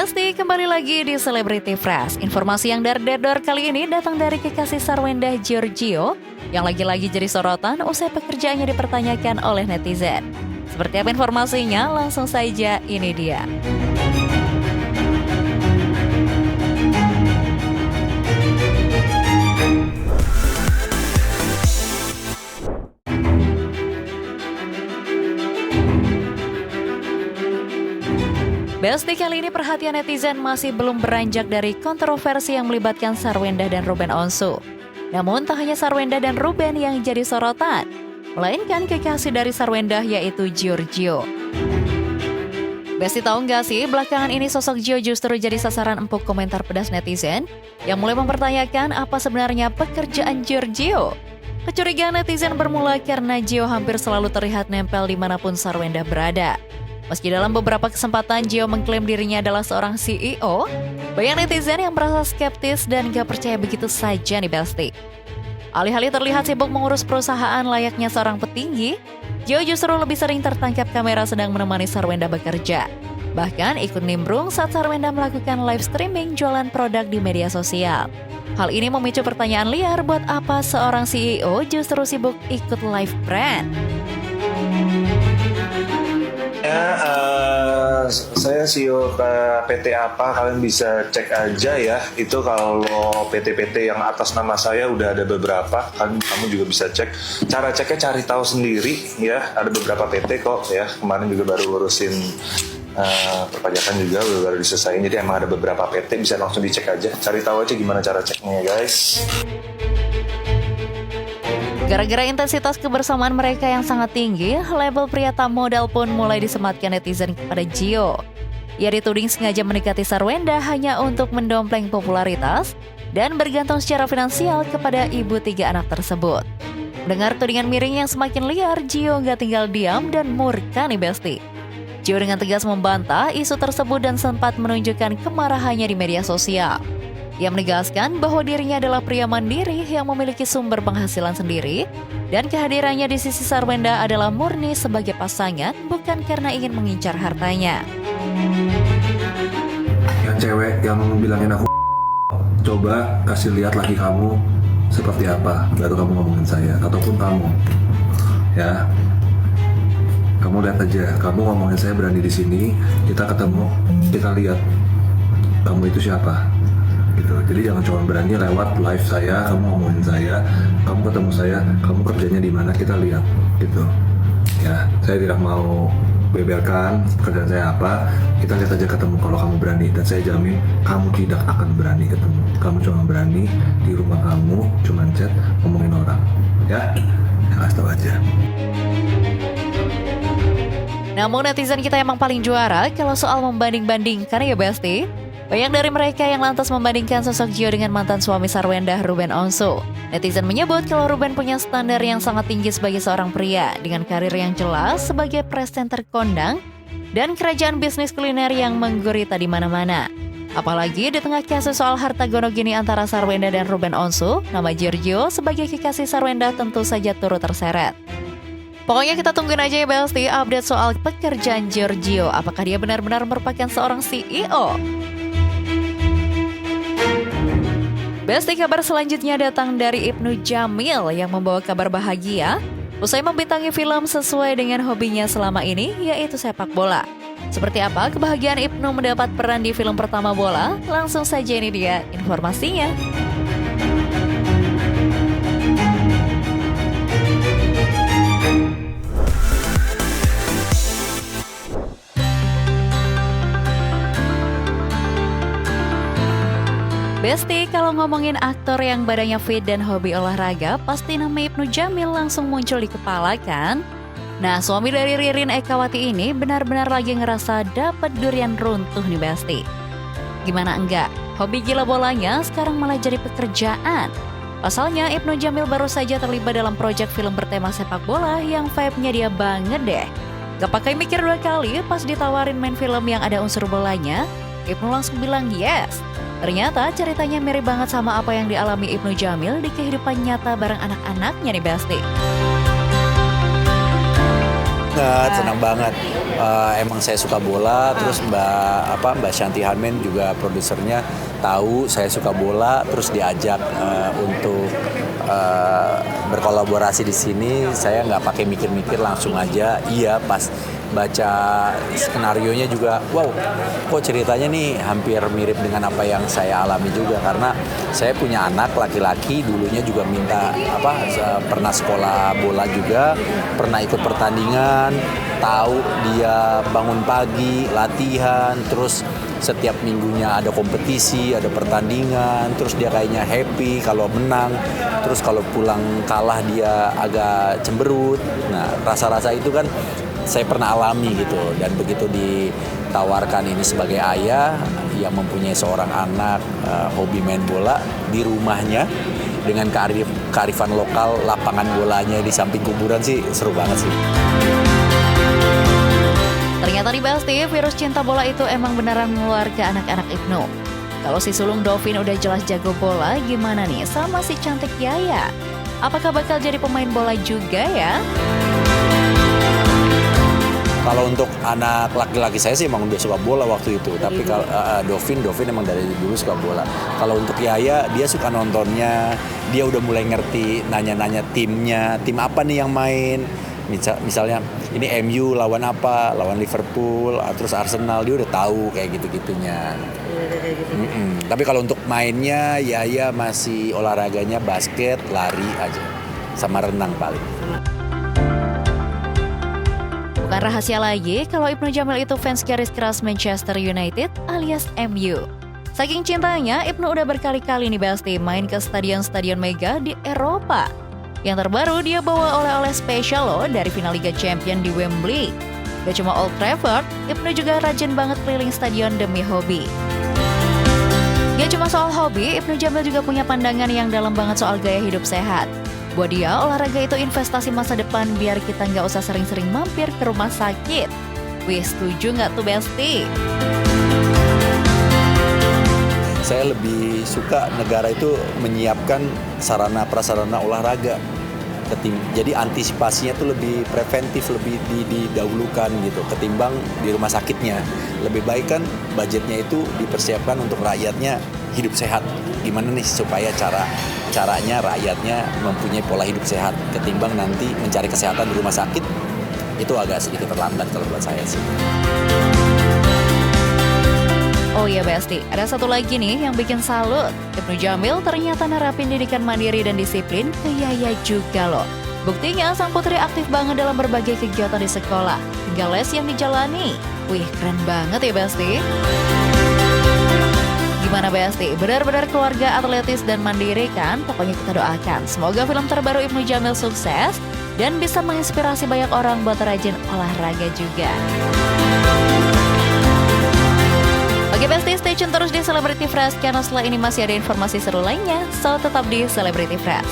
Besti, kembali lagi di Celebrity Fresh. Informasi yang dar-dar kali ini datang dari kekasih Sarwendah Giorgio yang lagi-lagi jadi sorotan usai pekerjaannya dipertanyakan oleh netizen. Seperti apa informasinya? Langsung saja, ini dia. Besti, kali ini perhatian netizen masih belum beranjak dari kontroversi yang melibatkan Sarwendah dan Ruben Onsu. Namun tak hanya Sarwendah dan Ruben yang jadi sorotan, melainkan kekasih dari Sarwendah yaitu Giorgio. Besti, tahu nggak sih, belakangan ini sosok Gio justru jadi sasaran empuk komentar pedas netizen yang mulai mempertanyakan apa sebenarnya pekerjaan Giorgio. Kecurigaan netizen bermula karena Gio hampir selalu terlihat nempel dimanapun Sarwendah berada. Meski dalam beberapa kesempatan Gio mengklaim dirinya adalah seorang CEO, banyak netizen yang merasa skeptis dan gak percaya begitu saja nih Besti. Alih-alih terlihat sibuk mengurus perusahaan layaknya seorang petinggi, Gio justru lebih sering tertangkap kamera sedang menemani Sarwendah bekerja. Bahkan ikut nimbrung saat Sarwendah melakukan live streaming jualan produk di media sosial. Hal ini memicu pertanyaan liar, buat apa seorang CEO justru sibuk ikut live brand? Saya CEO ke PT apa, kalian bisa cek aja ya. Itu kalau PT-PT yang atas nama saya udah ada beberapa, kan kamu juga bisa cek. Cara ceknya cari tahu sendiri ya. Ada beberapa PT kok ya. Kemarin juga baru ngurusin perpajakan juga baru diselesain. Jadi emang ada beberapa PT, bisa langsung dicek aja. Cari tahu aja gimana cara ceknya guys. Gara-gara intensitas kebersamaan mereka yang sangat tinggi, label pria tak modal pun mulai disematkan netizen kepada Gio. Ia dituding sengaja mendekati Sarwendah hanya untuk mendompleng popularitas dan bergantung secara finansial kepada ibu 3 anak tersebut. Dengar tudingan miring yang semakin liar, Gio nggak tinggal diam dan murka nih Besti. Gio dengan tegas membantah isu tersebut dan sempat menunjukkan kemarahannya di media sosial. Ia menegaskan bahwa dirinya adalah pria mandiri yang memiliki sumber penghasilan sendiri dan kehadirannya di sisi Sarwendah adalah murni sebagai pasangan, bukan karena ingin mengincar hartanya. Yang cewek yang bilangin aku, coba kasih lihat lagi kamu seperti apa, baru kamu ngomongin saya, ataupun kamu ya, kamu lihat aja, kamu ngomongin saya berani di sini, kita ketemu, kita lihat kamu itu siapa gitu. Jadi jangan cuma berani lewat live saya, kamu ngomongin saya, kamu ketemu saya, kamu kerjanya di mana, kita lihat gitu ya. Saya tidak mau beberkan kerjaan saya apa, kita lihat aja ketemu kalau kamu berani, dan saya jamin kamu tidak akan berani ketemu. Kamu cuma berani di rumah kamu cuma chat ngomongin orang ya, kasih tahu aja. Namun netizen kita emang paling juara kalau soal membanding-bandingkan ya Besti. Banyak dari mereka yang lantas membandingkan sosok Gio dengan mantan suami Sarwendah, Ruben Onsu. Netizen menyebut kalau Ruben punya standar yang sangat tinggi sebagai seorang pria, dengan karir yang jelas sebagai presenter kondang dan kerajaan bisnis kuliner yang menggurita di mana-mana. Apalagi di tengah kasus soal harta gono gini antara Sarwendah dan Ruben Onsu, nama Giorgio sebagai kekasih Sarwendah tentu saja turut terseret. Pokoknya kita tungguin aja ya Besti update soal pekerjaan Giorgio. Apakah dia benar-benar merupakan seorang CEO? Besti, kabar selanjutnya datang dari Ibnu Jamil yang membawa kabar bahagia usai membintangi film sesuai dengan hobinya selama ini, yaitu sepak bola. Seperti apa kebahagiaan Ibnu mendapat peran di film pertama bola? Langsung saja ini dia informasinya. Besti, kalau ngomongin aktor yang badannya fit dan hobi olahraga, pasti nama Ibnu Jamil langsung muncul di kepala kan? Nah, suami dari Ririn Ekawati ini benar-benar lagi ngerasa dapat durian runtuh nih Besti. Gimana enggak? Hobi gila bolanya sekarang malah jadi pekerjaan. Pasalnya Ibnu Jamil baru saja terlibat dalam proyek film bertema sepak bola yang vibe-nya dia banget deh. Gak pakai mikir 2 kali pas ditawarin main film yang ada unsur bolanya, Ibnu langsung bilang yes. Ternyata ceritanya mirip banget sama apa yang dialami Ibnu Jamil di kehidupan nyata bareng anak-anaknya nih Besti. senang banget. Emang saya suka bola, terus Mbak Shanti Hanmen juga produsernya tahu saya suka bola, terus diajak untuk berkolaborasi di sini. Saya nggak pakai mikir-mikir, langsung aja iya. Pas baca skenarionya juga, wow, kok ceritanya nih hampir mirip dengan apa yang saya alami juga, karena saya punya anak laki-laki, dulunya juga pernah sekolah bola juga, pernah ikut pertandingan, tahu dia bangun pagi latihan, terus setiap minggunya ada kompetisi, ada pertandingan, terus dia kayaknya happy kalau menang, terus kalau pulang kalah dia agak cemberut. Nah, rasa-rasa itu kan saya pernah alami gitu, dan begitu ditawarkan ini sebagai ayah yang mempunyai seorang anak hobi main bola di rumahnya dengan kearifan lokal, lapangan bolanya di samping kuburan sih seru banget sih. Ternyata nih Basti, virus cinta bola itu emang beneran menular ke anak-anak Ibnu. Kalau si sulung Dovin udah jelas jago bola, gimana nih sama si cantik Yaya? Apakah bakal jadi pemain bola juga ya? Kalau untuk anak laki-laki saya sih emang udah suka bola waktu itu. Tapi kalau Dovin emang dari dulu suka bola. Kalau untuk Yaya, dia suka nontonnya. Dia udah mulai ngerti, nanya-nanya timnya. Tim apa nih yang main? Misalnya ini MU lawan apa? Lawan Liverpool, terus Arsenal. Dia udah tahu kayak gitu-gitunya. Tapi kalau untuk mainnya, Yaya masih olahraganya basket, lari aja. Sama renang paling. Bukan rahasia lagi kalau Ibnu Jamil itu fans garis keras Manchester United alias MU. Saking cintanya, Ibnu udah berkali-kali nih Basti main ke stadion-stadion mega di Eropa. Yang terbaru dia bawa oleh-oleh spesial loh dari final Liga Champions di Wembley. Gak cuma Old Trafford, Ibnu juga rajin banget keliling stadion demi hobi. Gak cuma soal hobi, Ibnu Jamil juga punya pandangan yang dalam banget soal gaya hidup sehat. Buat dia, olahraga itu investasi masa depan biar kita nggak usah sering-sering mampir ke rumah sakit. Wih, setuju nggak tuh Besti? Saya lebih suka negara itu menyiapkan sarana-prasarana olahraga. Jadi antisipasinya tuh lebih preventif, lebih didahulukan gitu, ketimbang di rumah sakitnya. Lebih baik kan budgetnya itu dipersiapkan untuk rakyatnya hidup sehat. Gimana nih supaya caranya rakyatnya mempunyai pola hidup sehat, ketimbang nanti mencari kesehatan di rumah sakit, itu agak sedikit terlambat kalau buat saya sih. Oh iya Besti, ada satu lagi nih yang bikin salut. Ibnu Jamil ternyata nerapin didikan mandiri dan disiplin ke Yaya juga loh. Buktinya sang putri aktif banget dalam berbagai kegiatan di sekolah, hingga les yang dijalani. Wih, keren banget ya Besti. Gimana Besti? Benar-benar keluarga atletis dan mandiri kan? Pokoknya kita doakan. Semoga film terbaru Ibnu Jamil sukses dan bisa menginspirasi banyak orang buat rajin olahraga juga. Oke Besti, stay tune terus di Celebrity Fresh karena setelah ini masih ada informasi seru lainnya. So tetap di Celebrity Fresh.